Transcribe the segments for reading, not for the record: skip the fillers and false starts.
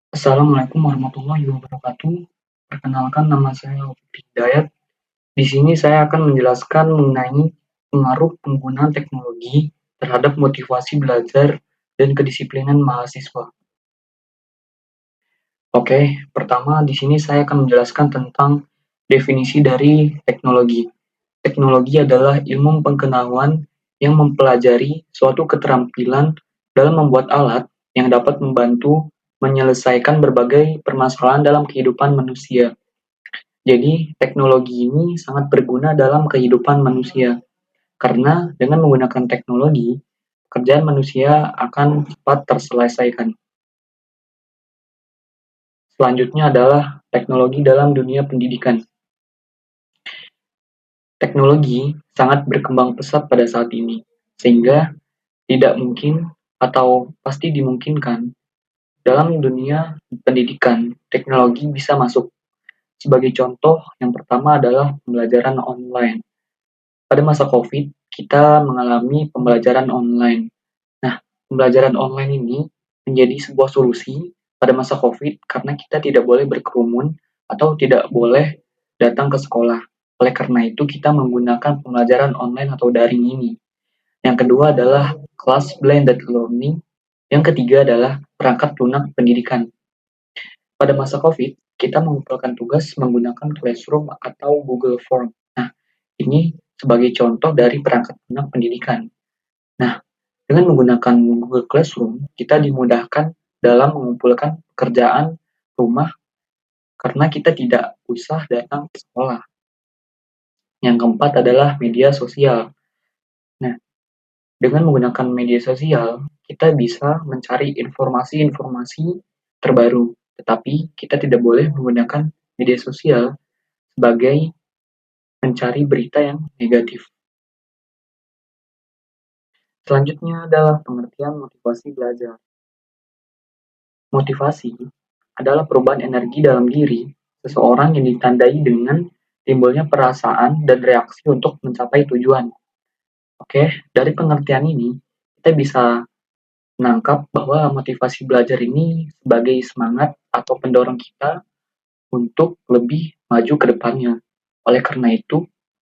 Assalamualaikum warahmatullahi wabarakatuh. Perkenalkan nama saya Taufik Hidayat. Di sini saya akan menjelaskan mengenai pengaruh penggunaan teknologi terhadap motivasi belajar dan kedisiplinan mahasiswa. Oke, pertama di sini saya akan menjelaskan tentang definisi dari teknologi. Teknologi adalah ilmu pengetahuan yang mempelajari suatu keterampilan dalam membuat alat yang dapat membantu menyelesaikan berbagai permasalahan dalam kehidupan manusia. Jadi, teknologi ini sangat berguna dalam kehidupan manusia, karena dengan menggunakan teknologi, pekerjaan manusia akan cepat terselesaikan. Selanjutnya adalah teknologi dalam dunia pendidikan. Teknologi sangat berkembang pesat pada saat ini, sehingga tidak mungkin atau pasti dimungkinkan dalam dunia pendidikan, teknologi bisa masuk. Sebagai contoh, yang pertama adalah pembelajaran online. Pada masa COVID, kita mengalami pembelajaran online. Nah, pembelajaran online ini menjadi sebuah solusi pada masa COVID karena kita tidak boleh berkerumun atau tidak boleh datang ke sekolah. Oleh karena itu, kita menggunakan pembelajaran online atau daring ini. Yang kedua adalah class blended learning. Yang ketiga adalah perangkat lunak pendidikan. Pada masa COVID, kita mengumpulkan tugas menggunakan Classroom atau Google Form. Nah, ini sebagai contoh dari perangkat lunak pendidikan. Nah, dengan menggunakan Google Classroom, kita dimudahkan dalam mengumpulkan pekerjaan rumah karena kita tidak usah datang ke sekolah. Yang keempat adalah media sosial. Nah, dengan menggunakan media sosial, kita bisa mencari informasi-informasi terbaru, tetapi kita tidak boleh menggunakan media sosial sebagai mencari berita yang negatif. Selanjutnya adalah pengertian motivasi belajar. Motivasi adalah perubahan energi dalam diri seseorang yang ditandai dengan timbulnya perasaan dan reaksi untuk mencapai tujuan. Oke, dari pengertian ini, kita bisa menangkap bahwa motivasi belajar ini sebagai semangat atau pendorong kita untuk lebih maju ke depannya. Oleh karena itu,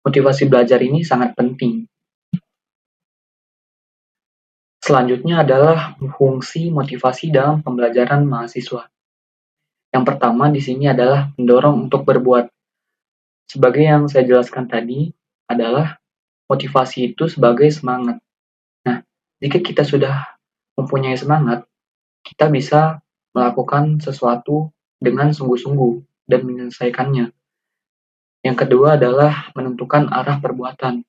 motivasi belajar ini sangat penting. Selanjutnya adalah fungsi motivasi dalam pembelajaran mahasiswa. Yang pertama di sini adalah mendorong untuk berbuat. Sebagai yang saya jelaskan tadi, adalah motivasi itu sebagai semangat. Nah, jika kita sudah mempunyai semangat, kita bisa melakukan sesuatu dengan sungguh-sungguh dan menyelesaikannya. Yang kedua adalah menentukan arah perbuatan.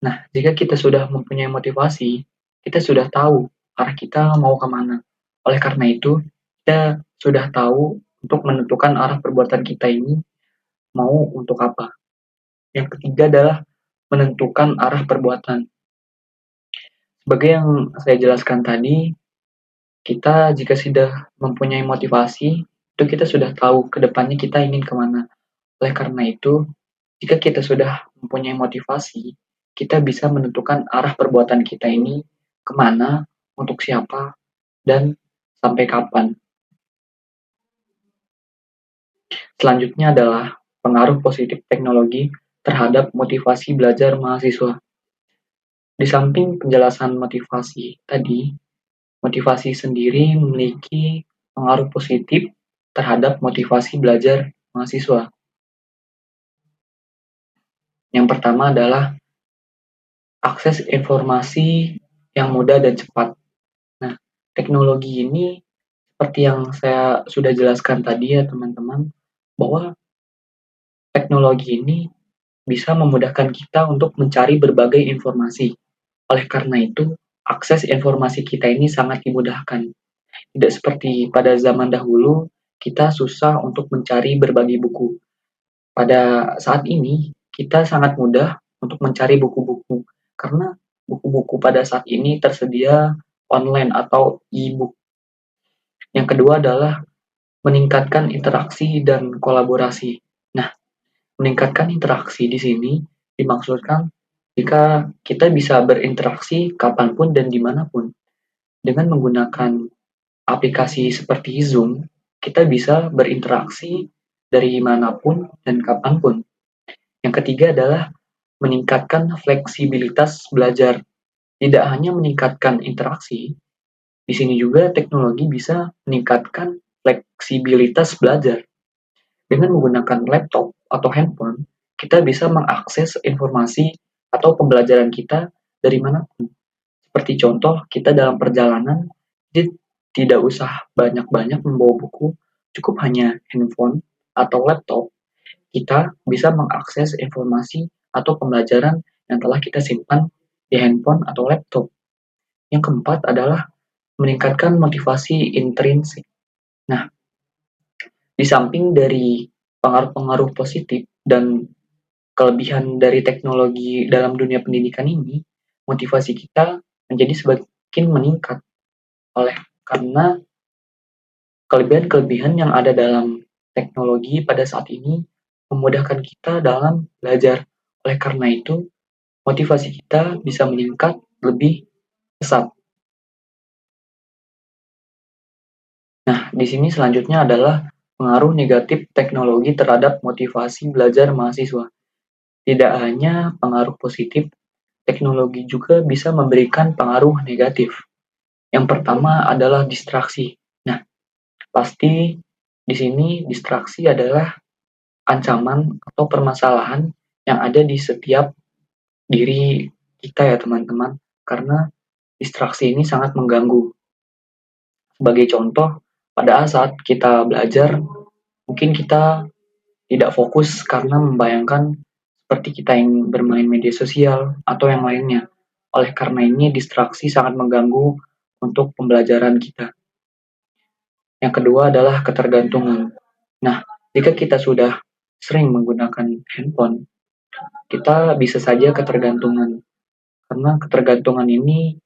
Nah, jika kita sudah mempunyai motivasi, kita sudah tahu arah kita mau kemana. Oleh karena itu, kita sudah tahu untuk menentukan arah perbuatan kita ini mau untuk apa. Yang ketiga adalah menentukan arah perbuatan. Sebagai yang saya jelaskan tadi, kita jika sudah mempunyai motivasi, itu kita sudah tahu ke depannya kita ingin kemana. Oleh karena itu, jika kita sudah mempunyai motivasi, kita bisa menentukan arah perbuatan kita ini kemana, untuk siapa, dan sampai kapan. Selanjutnya adalah pengaruh positif teknologi terhadap motivasi belajar mahasiswa. Di samping penjelasan motivasi tadi, motivasi sendiri memiliki pengaruh positif terhadap motivasi belajar mahasiswa. Yang pertama adalah akses informasi yang mudah dan cepat. Nah, teknologi ini seperti yang saya sudah jelaskan tadi ya teman-teman, bahwa teknologi ini bisa memudahkan kita untuk mencari berbagai informasi. Oleh karena itu, akses informasi kita ini sangat dimudahkan. Tidak seperti pada zaman dahulu, kita susah untuk mencari berbagai buku. Pada saat ini, kita sangat mudah untuk mencari buku-buku, karena buku-buku pada saat ini tersedia online atau e-book. Yang kedua adalah meningkatkan interaksi dan kolaborasi. Nah, meningkatkan interaksi di sini dimaksudkan jika kita bisa berinteraksi kapanpun dan dimanapun dengan menggunakan aplikasi seperti Zoom, kita bisa berinteraksi dari manapun dan kapanpun. Yang ketiga adalah meningkatkan fleksibilitas belajar. Tidak hanya meningkatkan interaksi, di sini juga teknologi bisa meningkatkan fleksibilitas belajar. Dengan menggunakan laptop atau handphone, kita bisa mengakses informasi atau pembelajaran kita dari manapun. Seperti contoh, kita dalam perjalanan, jadi tidak usah banyak-banyak membawa buku, cukup hanya handphone atau laptop, kita bisa mengakses informasi atau pembelajaran yang telah kita simpan di handphone atau laptop. Yang keempat adalah meningkatkan motivasi intrinsik. Nah, di samping dari pengaruh-pengaruh positif dan kelebihan dari teknologi dalam dunia pendidikan ini, motivasi kita menjadi semakin meningkat oleh karena kelebihan-kelebihan yang ada dalam teknologi pada saat ini memudahkan kita dalam belajar. Oleh karena itu, motivasi kita bisa meningkat lebih pesat. Nah, di sini selanjutnya adalah pengaruh negatif teknologi terhadap motivasi belajar mahasiswa. Tidak hanya pengaruh positif, teknologi juga bisa memberikan pengaruh negatif. Yang pertama adalah distraksi. Nah, pasti di sini distraksi adalah ancaman atau permasalahan yang ada di setiap diri kita ya teman-teman, karena distraksi ini sangat mengganggu. Sebagai contoh, pada saat kita belajar, mungkin kita tidak fokus karena membayangkan seperti kita yang bermain media sosial atau yang lainnya. Oleh karena ini, distraksi sangat mengganggu untuk pembelajaran kita. Yang kedua adalah ketergantungan. Nah, jika kita sudah sering menggunakan handphone, kita bisa saja ketergantungan. Karena ketergantungan ini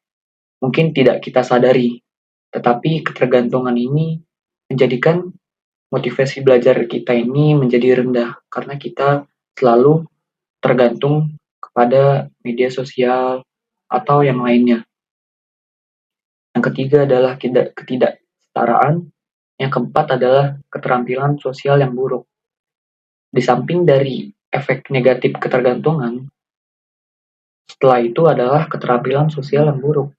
mungkin tidak kita sadari, tetapi ketergantungan ini menjadikan motivasi belajar kita ini menjadi rendah karena kita selalu tergantung kepada media sosial atau yang lainnya. Yang ketiga adalah ketidaksetaraan. Yang keempat adalah keterampilan sosial yang buruk. Di samping dari efek negatif ketergantungan, setelah itu adalah keterampilan sosial yang buruk.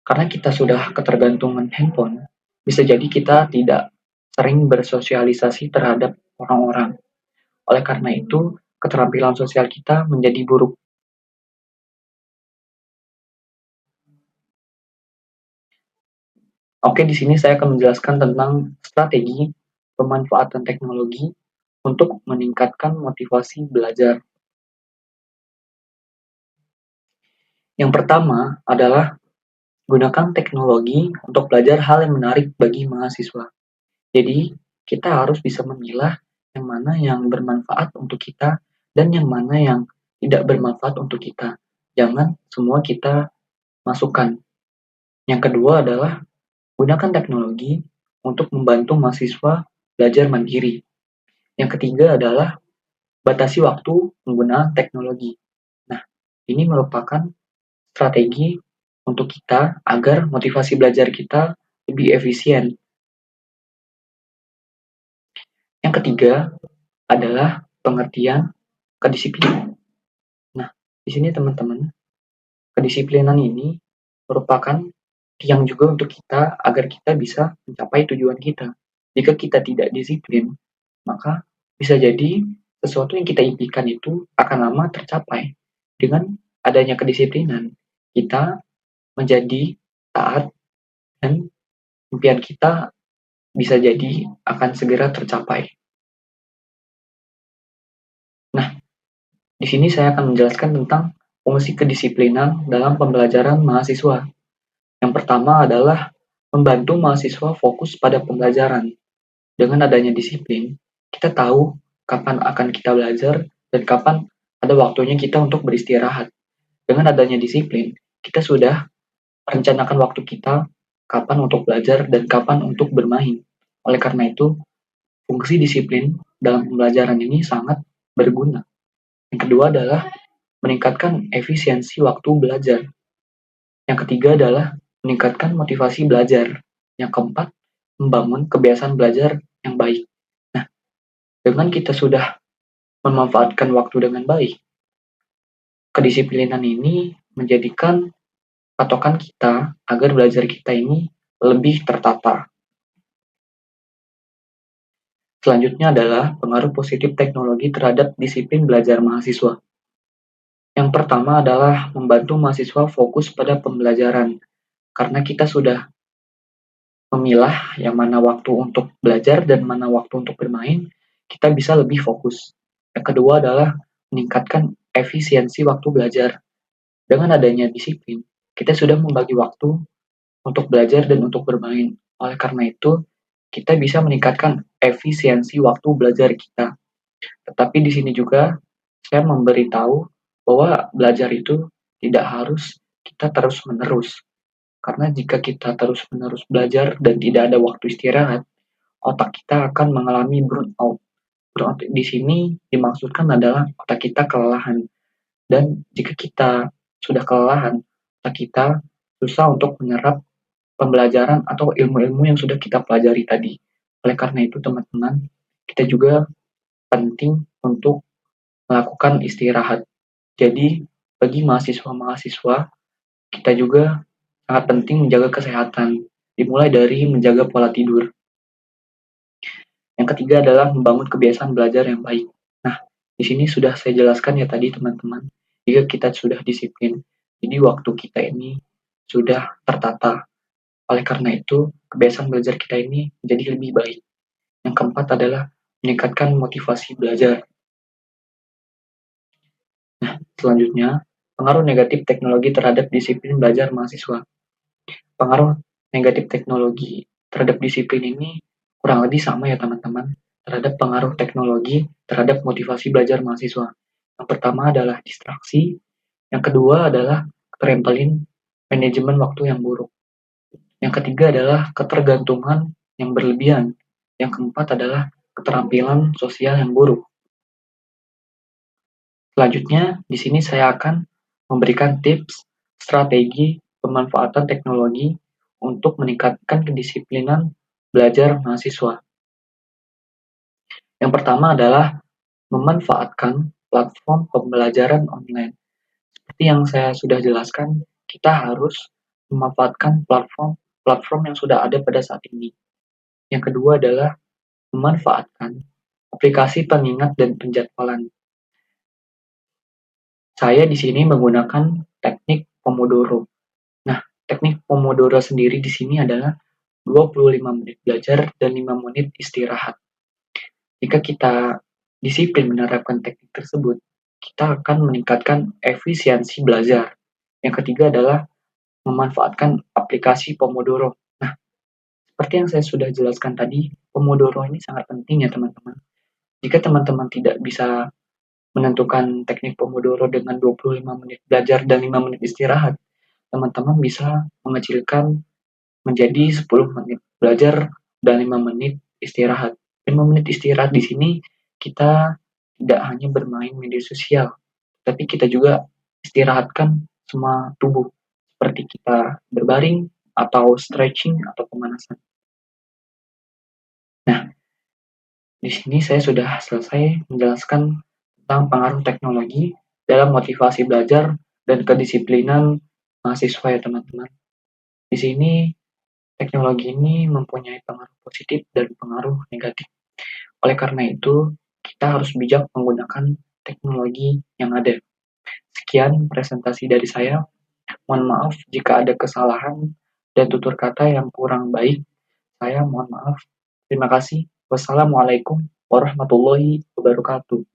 Karena kita sudah ketergantungan handphone, bisa jadi kita tidak sering bersosialisasi terhadap orang-orang. Oleh karena itu, keterampilan sosial kita menjadi buruk. Oke, di sini saya akan menjelaskan tentang strategi pemanfaatan teknologi untuk meningkatkan motivasi belajar. Yang pertama adalah gunakan teknologi untuk belajar hal yang menarik bagi mahasiswa. Jadi, kita harus bisa memilah yang mana yang bermanfaat untuk kita dan yang mana yang tidak bermanfaat untuk kita. Jangan semua kita masukkan. Yang kedua adalah gunakan teknologi untuk membantu mahasiswa belajar mandiri. Yang ketiga adalah batasi waktu penggunaan teknologi. Nah, ini merupakan strategi untuk kita agar motivasi belajar kita lebih efisien. Yang ketiga adalah pengertian kedisiplinan. Nah, di sini teman-teman, kedisiplinan ini merupakan tiang juga untuk kita agar kita bisa mencapai tujuan kita. Jika kita tidak disiplin, maka bisa jadi sesuatu yang kita impikan itu akan lama tercapai. Dengan adanya kedisiplinan, kita menjadi taat dan impian kita bisa jadi akan segera tercapai. Nah, di sini saya akan menjelaskan tentang fungsi kedisiplinan dalam pembelajaran mahasiswa. Yang pertama adalah membantu mahasiswa fokus pada pembelajaran. Dengan adanya disiplin, kita tahu kapan akan kita belajar dan kapan ada waktunya kita untuk beristirahat. Dengan adanya disiplin, kita sudah merencanakan waktu kita kapan untuk belajar dan kapan untuk bermain. Oleh karena itu, fungsi disiplin dalam pembelajaran ini sangat berguna. Yang kedua adalah meningkatkan efisiensi waktu belajar. Yang ketiga adalah meningkatkan motivasi belajar. Yang keempat, membangun kebiasaan belajar yang baik. Nah, dengan kita sudah memanfaatkan waktu dengan baik, kedisiplinan ini menjadikan patokan kita agar belajar kita ini lebih tertata. Selanjutnya adalah pengaruh positif teknologi terhadap disiplin belajar mahasiswa. Yang pertama adalah membantu mahasiswa fokus pada pembelajaran, karena kita sudah memilah yang mana waktu untuk belajar dan mana waktu untuk bermain, kita bisa lebih fokus. Yang kedua adalah meningkatkan efisiensi waktu belajar. Dengan adanya disiplin, kita sudah membagi waktu untuk belajar dan untuk bermain. Oleh karena itu, kita bisa meningkatkan efisiensi waktu belajar kita. Tetapi di sini juga saya memberitahu bahwa belajar itu tidak harus kita terus-menerus. Karena jika kita terus-menerus belajar dan tidak ada waktu istirahat, otak kita akan mengalami burnout. Burnout di sini dimaksudkan adalah otak kita kelelahan. Dan jika kita sudah kelelahan, otak kita susah untuk menyerap pembelajaran atau ilmu-ilmu yang sudah kita pelajari tadi. Oleh karena itu, teman-teman, kita juga penting untuk melakukan istirahat. Jadi, bagi mahasiswa-mahasiswa, kita juga sangat penting menjaga kesehatan, dimulai dari menjaga pola tidur. Yang ketiga adalah membangun kebiasaan belajar yang baik. Nah, di sini sudah saya jelaskan ya tadi teman-teman, jika kita sudah disiplin, jadi waktu kita ini sudah tertata. Oleh karena itu, kebiasaan belajar kita ini menjadi lebih baik. Yang keempat adalah meningkatkan motivasi belajar. Nah, selanjutnya, pengaruh negatif teknologi terhadap disiplin belajar mahasiswa. Pengaruh negatif teknologi terhadap disiplin ini kurang lebih sama ya teman-teman, terhadap pengaruh teknologi terhadap motivasi belajar mahasiswa. Yang pertama adalah distraksi, yang kedua adalah keterempelin manajemen waktu yang buruk. Yang ketiga adalah ketergantungan yang berlebihan. Yang keempat adalah keterampilan sosial yang buruk. Selanjutnya, di sini saya akan memberikan tips strategi pemanfaatan teknologi untuk meningkatkan kedisiplinan belajar mahasiswa. Yang pertama adalah memanfaatkan platform pembelajaran online. Seperti yang saya sudah jelaskan, kita harus memanfaatkan platform yang sudah ada pada saat ini. Yang kedua adalah memanfaatkan aplikasi pengingat dan penjadwalan. Saya di sini menggunakan teknik Pomodoro. Nah, teknik Pomodoro sendiri di sini adalah 25 menit belajar dan 5 menit istirahat. Jika kita disiplin menerapkan teknik tersebut, kita akan meningkatkan efisiensi belajar. Yang ketiga adalah memanfaatkan aplikasi Pomodoro. Nah, seperti yang saya sudah jelaskan tadi, Pomodoro ini sangat penting ya teman-teman. Jika teman-teman tidak bisa menentukan teknik Pomodoro dengan 25 menit belajar dan 5 menit istirahat, teman-teman bisa mengecilkan menjadi 10 menit belajar dan 5 menit istirahat. 5 menit istirahat di sini kita tidak hanya bermain media sosial, tapi kita juga istirahatkan semua tubuh, seperti kita berbaring atau stretching atau pemanasan. Nah, di sini saya sudah selesai menjelaskan tentang pengaruh teknologi dalam motivasi belajar dan kedisiplinan mahasiswa ya teman-teman. Di sini teknologi ini mempunyai pengaruh positif dan pengaruh negatif. Oleh karena itu, kita harus bijak menggunakan teknologi yang ada. Sekian presentasi dari saya. Mohon maaf jika ada kesalahan dan tutur kata yang kurang baik. Saya mohon maaf. Terima kasih. Wassalamualaikum warahmatullahi wabarakatuh.